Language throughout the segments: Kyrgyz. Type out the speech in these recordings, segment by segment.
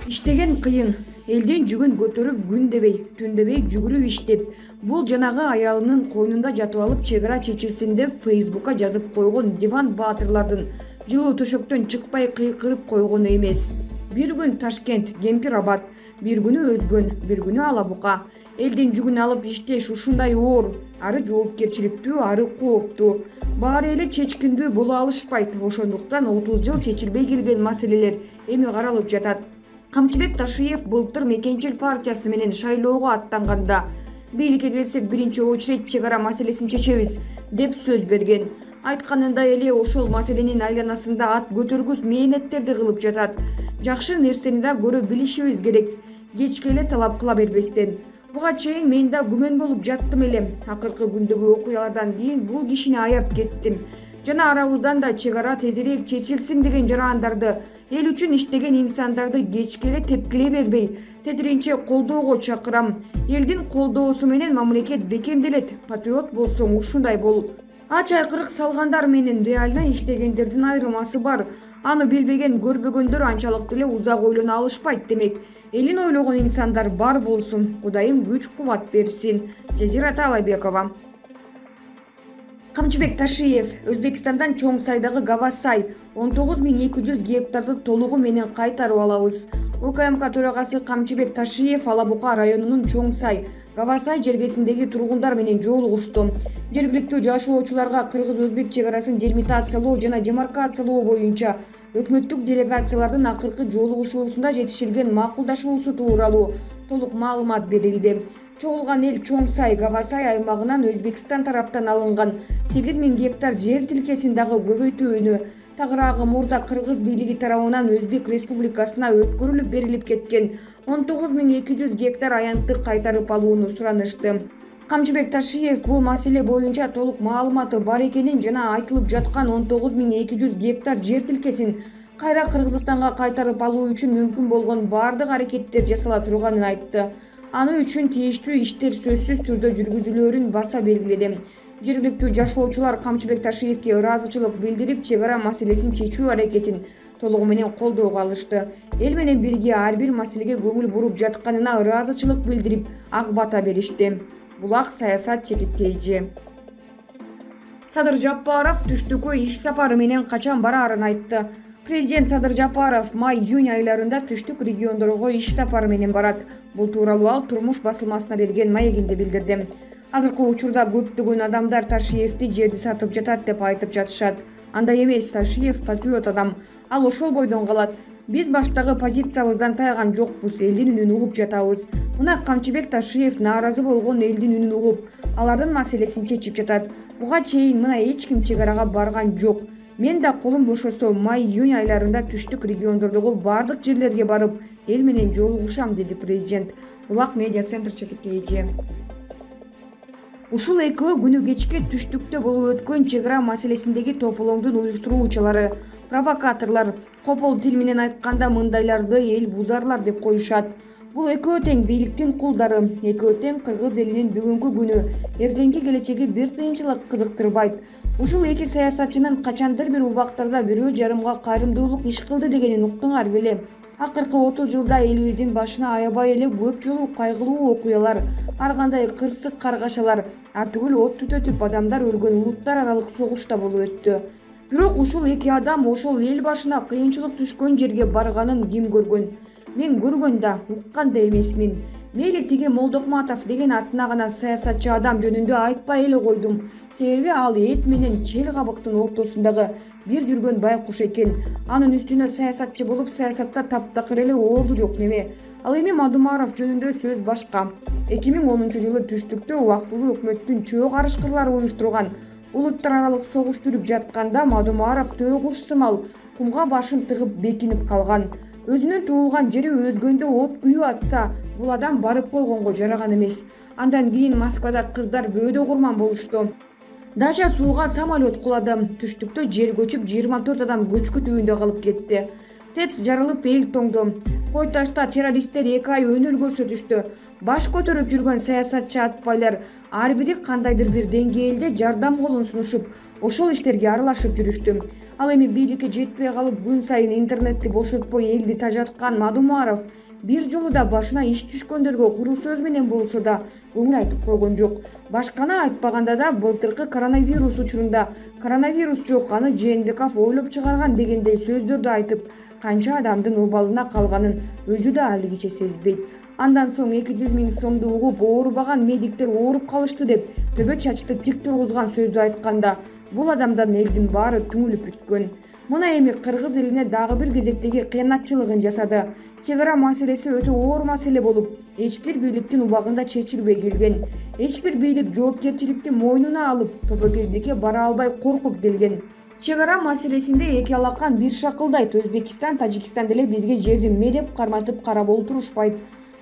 Иштеген кыйын, элдин жүгүн көтөрүп күн дебей, түн дебей жүгүрүп иштеп, бул жанагы аялынын койнунда жатып алып чек ара чечилсин деп Фейсбукка жазып койгон Диван Баатырлардын жылуу төшөктөн чыкпай кыйкырып койгону эмес. Бир күн Ташкент, Кемпир Абад, бир күнү Өзгөн, бир күнү Ала Бука. Элдин жүгүн алып иштеш ушундай оор, ары жоопкерчиликтүү, ары кооптуу. Баары эле чечкиндүү боло алышпайт. Ошондуктан 30 жыл чечилбей келген маселелер эми каралып жатат. Камчыбек Ташиев былтыр Мекенчил партиясы менен шайлоого аттанганда бийликке келсек биринчи очередь чек ара маселесин чечебиз деп сөз берген. Айтканындай эле ошол маселенин айланасында ат көтөргүс мээнеттерди кылып жатат. Жакшы нерсени да көрө билишибиз керек. Кечке эле талап кыла бербестен. Буга чейин мен да күмөн болуп жаттым элем. Акыркы күндөгү окуялардан кийин бул кишини аяп кеттим. Жана арабыздан да чек ара тезирээк чечилсин деген жарандарды, эл үчүн иштеген инсандарды кечке эле тепкилей бербей, тетиринче колдоого чакырам. Элдин колдоосу менен мамлекет бекемделет. Патриот болсоң ушундай бол. Ач айкырык салгандар менен реально иштегендердин айырмасы бар. Аны билбеген, көрбөгөндөр анчалык деле узак ойлоно алышпайт демек. Элин ойлогон инсандар бар болсун. Кудайым күч-кубат берсин. Жазира Талайбекова. Камчыбек Ташиев Өзбекстандан чоң сайдагы Гавасай 19200 гектарды толугу менен кайтарып алабыз. УКМК төрагасы Камчыбек Ташиев Ала Бука районунун чоң сай Гавасай жергесиндеги тургундар менен жолугушту. Жергиликтүү жашоочуларга кыргыз-өзбек чек арасын делимитациялоо жана демаркациялоо боюнча өкмөттүк делегациялардын акыркы жолугушуусунда жетишилген макулдашуусу тууралуу толук маалымат берилди. Чогулган эл чоң сай Гавасай аймагынан Өзбекстан тараптан алынган 8000 гектар жер тилкесин дагы көбөйтүүнү, тагыраагы мурда кыргыз бийлиги тарабынан Өзбек Республикасына өткөрүлүп берилип кеткен 19200 гектар аянтты кайтарып алууну суранышты. Камчыбек Ташиев бул маселе боюнча толук маалыматы бар экенин жана айтылып жаткан 19200 гектар жер тилкесин кайра Кыргызстанга кайтарып алуу үчүн мүмкүн болгон бардык аракеттер жасала турганын айтты. Аны үчүн тийиштүү иштер сөзсүз түрдө жүргүзүлөөрүн баса белгиледи. Жергиликтүү жашоочулар Камчыбек Ташиевке ыраазычылык билдирип, чек ара маселесин чечүү аракетин толугу менен колдоого алышты. Эл менен бирге ар бир маселеге көңүл буруп жатканына ыраазычылык билдирип, ак бата беришти. Булак саясат четиктейжи. Садыр Жапаров түштүккө иш сапары менен качан бараарын айтты. Президент Садыр Жапаров май-июнь айларында түштүк региондорго иш сапары менен барат. Бул тууралуу ал Турмуш басылмасына берген маегинде билдирди. Азыркы учурда көптөгөн адамдар Ташиевди жерди сатып жатат деп айтып жатышат. Андай эмес, Ташиев патриот адам. Ал ошол бойдон калат. Биз баштагы позициябыздан тайган жокпуз, элдин үнүн угуп жатабыз. Мына Камчыбек Ташиев нааразы болгон элдин үнүн угуп, алардын маселесин чечип жатат. Буга чейин мына эч ким чек арага барган жок. Мен да колум бошосо май-июнь айларында түштүк региондордогу бардык жерлерге барып, эл менен жолугушам, деди президент. Булак медиа центр четиктейжи. Ушул экөө күнү кечке түштүктө болуп өткөн чек ара маселесиндеги тополоңдун уюштуруучулары, провокаторлор, копол тил менен айтканда мындайларды эл бузарлар деп коюшат. Бул экөө тең бийликтин кулдары, экөө тең кыргыз элинин бүгүнкү күнү, эртеңки келечеги бир тыйынчылык кызыктырбайт. Ушул эки саясатчынын качандыр бир убактарда бирөө жарымга кайрымдуулук иш кылды дегенин уктуңар беле. Акыркы 30 жылда элибиздин башына аябай эле көп жолу кайгылуу окуялар, ар кандай кырсык каргашалар, түгүл от түтөтүп адамдар өлгөн улуттар аралык согуш да болуп өттү. Бирок ушул эки адам ошол эл башына кыйынчылык түшкөн жерге барганын ким көргөн? Мен көргөн да, уккан да эмесмин. Мейли тиги Молдокматов деген атына гана саясатчы адам жөнүндө айтпай эле койдум. Себеби ал эт менен чел кабыктын ортосундагы бир жүргөн байкуш экен. Анын үстүнө саясатчы болуп, саясатта таптакыр эле орду жок неме. Ал эми Мадумаров жөнүндө сөз башка. 2010 жылы түштүктө убактылуу өкмөттүн чөө карышкырлары уюштурган улуттар аралык согуш жүрүп жатканда Мадумаров төө куш сымал кумга башын тыгып бекинип калган. Өзүнүн туулган жери өзгөндө от күйүп атса, бул адам барып койгонго жараган эмес. Андан кийин Москвада кыздар бөөдө курман болушту. Дача сууга самолет кулады. Түштүктө жер көчүп 24 адам көчкү түбүндө калып кетти. ТЭЦ жарылып эл тоңду. Кой ташта террористтер 2 ай өнөр көрсөтүштү. Баш көтөрүп жүргөн саясатчы атпайлар ар бири кандайдыр бир деңгээлде жардам колун сунушуп, ошол иштерге аралашып жүрүштү. Ал эми бийликке жетпей калып күн сайын интернетти бошотпой элди тажаткан Мадумаров бир жолу да башына иш түшкөндөргө куру сөз менен болсо да көңүл айтып койгон жок. Башканы айтпаганда да былтыркы коронавирус учурунда коронавирус жок, аны Жээнбеков ойлоп чыгарган дегендей сөздөрдү айтып, канча адамдын обалына калганын өзү да алигиче сезбейт. Андан соң 200 000 сомду угуп оорубаган медиктер ооруп калышты деп төбөт чачтып тик тургузган сөздү айтканда, бул адамдардын элдин баары түңүлүп бүткөн. Мына эми кыргыз элине дагы бир кезектеги кыянатчылыгын жасады. Чек ара маселеси өтө оор маселе болуп, эч бир бийликтин убагында чечилбей келген. Эч бир бийлик жоопкерчиликти мойнуна алып, тобокелдикке бара албай коркуп келген. Чек ара маселесинде эки алакан бир шакылдайт. Өзбекистан, Тажикстан деле бизге жерди медеп карматып карап олтурушпайт.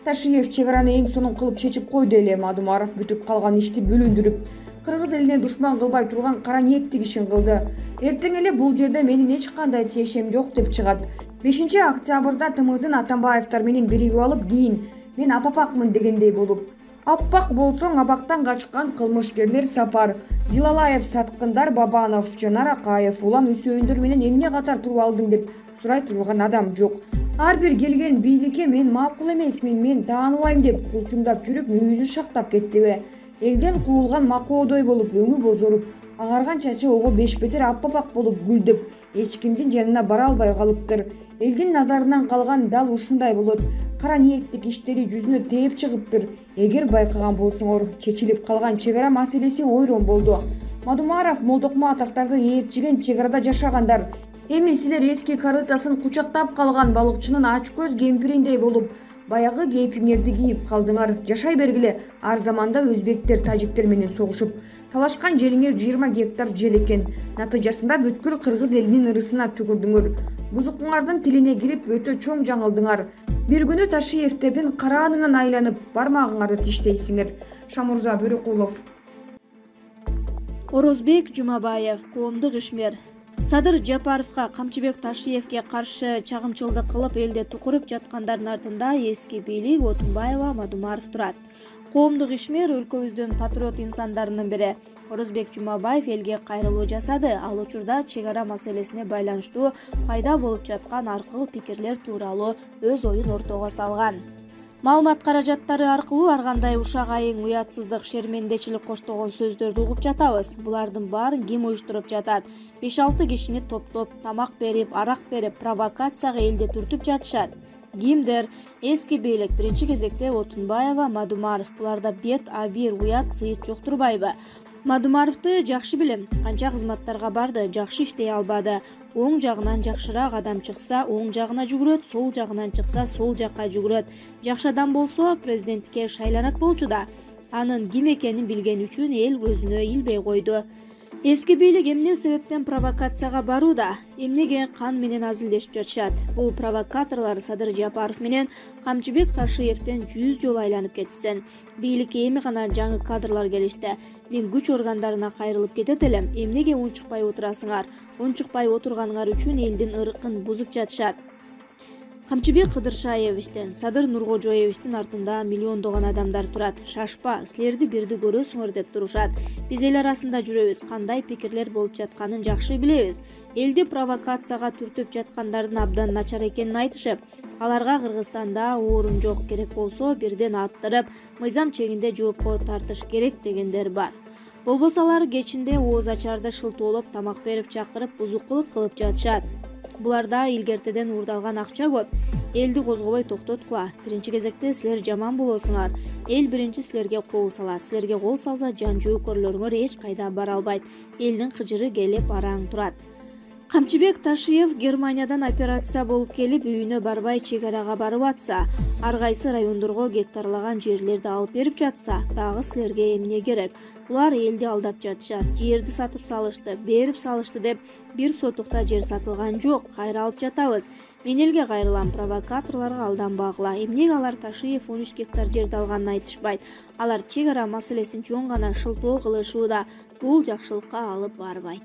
Ташиев чек араны эң сонун кылып чечип койду эле. Мадумаров бүтүп калган ишти бүлүндүрүп, кыргыз элине душман кылбай турган кара ниеттик ишин кылды. Эртең эле бул жерде менин эч кандай тиешем жок деп чыгат. 5-октябрда ТМЗын Атамбаевдер менен биригип алып, кийин мен апапакмын дегендей болуп. Аппак болсоң абактан качкан кылмышкерлер Сапар, Зилалаев, Саткындар, Бабанов, Жанар Акаев, улан үсөөндөр менен эмне катар туруп алдың деп сурай турган адам жок. Ар бир келген бийликке мен макул эмесмин, мен тааныбайм деп кулчуңдап жүрүп, мүйүзү шактап кеттиби? Элден куулган макоодой болуп, өңү бозоруп, агарган чачы ого бешбетер аппак болуп гүлдөп, эч кимдин жанына бара албай калыптыр. Элдин назарынан калган дал ушундай болот. Кара ниеттик иштери жүзүнө тээп чыгыптыр. Эгер байкаган болсоңор, чечилип калган чек ара маселеси ойрон болду. Мадумаров, Молдокматовдарды ээрчиген чек арада жашагандар. Эми силер эски корытасын кучактап калган балыкчынын ач көз кемпириндей болуп, баягы кейпиңерди кийип калдыңар. Жашай бергиле. Ар заманда өзбектер, тажиктер менен согушуп, талашкан жериңер 20 гектар жер экен. Натыйжасында бүткүл кыргыз элинин ырысына түкүрдүңөр. Бузукуңардын тилине кирип өтө чоң жаңылдыңар. Бир күнү Ташиевтердин караанынан айланып, бармагыңарды тиштейсиңер. Шамурза Бөрөкулов. Орозбек Жумабаев, коомдук ишмер. Садыр Жапаровго, Камчыбек Ташиевге каршы чагымчылдык кылып элде тукуруп жаткандардын артында эски бийлик Отунбаева, Мадумаров турат. Коомдук ишмер өлкөбүздүн патриот инсандарынын бири. Орозбек Жумабаев элге кайрылуу жасады. Ал учурда чек ара маселесине байланыштуу пайда болуп жаткан ар кыл пикирлер тууралуу өз оюн ортого салган. Маалымат каражаттары аркылуу ар кандай ушак айың, уятсыздык, шермендечилик коштогон сөздөрдү угуп жатабыз. Булардын баарын ким уюштуруп жатат? 5-6 кишини топтоп, тамак берип, арак берип, провокацияга элди түртүп жатышат. Кимдер? Эски бийлик, биринчи кезекте Отунбаева, Мадумаров. Буларда бет, абийир, уят, сыйыт жок турбайбы? Мадумаровду жакшы билем. Канча кызматтарга барды, жакшы иштей албады. Оң жагынан жакшыраак адам чыкса, оң жагына жүгүрөт, сол жагынан чыкса, сол жакка жүгүрөт. Жакшы адам болсо, президенттикке шайланат болчу да. Анын ким экенин билген үчүн эл көзүнө илбей койду. Эски бийлик эмне себептен провокацияга барууда? Эмнеге кан менен азилдешип жатышат? Бул провокаторлор Садыр Жапаров менен Камчыбек Ташиевден 100 жолу айланып кетишсен. Бийликке эми гана жаңы кадрлар келишти. Мен күч органдарына кайрылып кетет элем. Эмнеге унчукпай отурасыңар? Унчукпай отурганыңар үчүн элдин ыркын бузуп жатышат. Камчыбек Кыдыршаевичтен, Садыр Нуркожоевичтин артында миллиондогон адамдар турат. Шашпа, силерди бирди көрөсүңөр деп турушат. Биз эл арасында жүрөбүз, кандай пикирлер болуп жатканын жакшы билебиз. Элди провокацияга түртүп жаткандардын абдан начар экенин айтышып, аларга Кыргызстанда орун жок, керек болсо бирден аттырып, мыйзам чегинде жоопко тартыш керек дегендер бар. Болбосо алар кечинде ооз ачарды шылтоолоп, тамак берип чакырып, бузукулук кылып жатышат. Буларда илгертеден уурдалган акча көп. Элди козгобой токтоткула. Биринчи кезекте силер жаман болосуңар. Эл биринчи силерге кол салат. Силерге кол салса, жан жөөкөрлөрүңөр эч кайда бара албайт. Элдин кыжыры келип араң турат. Камчыбек Ташиев Германиядан операция болуп келип, үйүнө барбай чек арага барып атса, ар кайсы райондорго гектарлаган жерлерди алып берип жатса, дагы силерге эмне керек? Булар элди алдап жатышат. Жерди сатып салышты, берип салышты деп бир сотукта жер сатылган жок, кайра алып жатабыз. Мен элге кайрылам, провокаторлорго алданбагыла. Эмнеге алар Ташиев 13 гектар жерди алганын айтышпайт? Алар чек ара маселесин чоң гана шылтоо кылышууда. Бул жакшылыкка алып барбайт.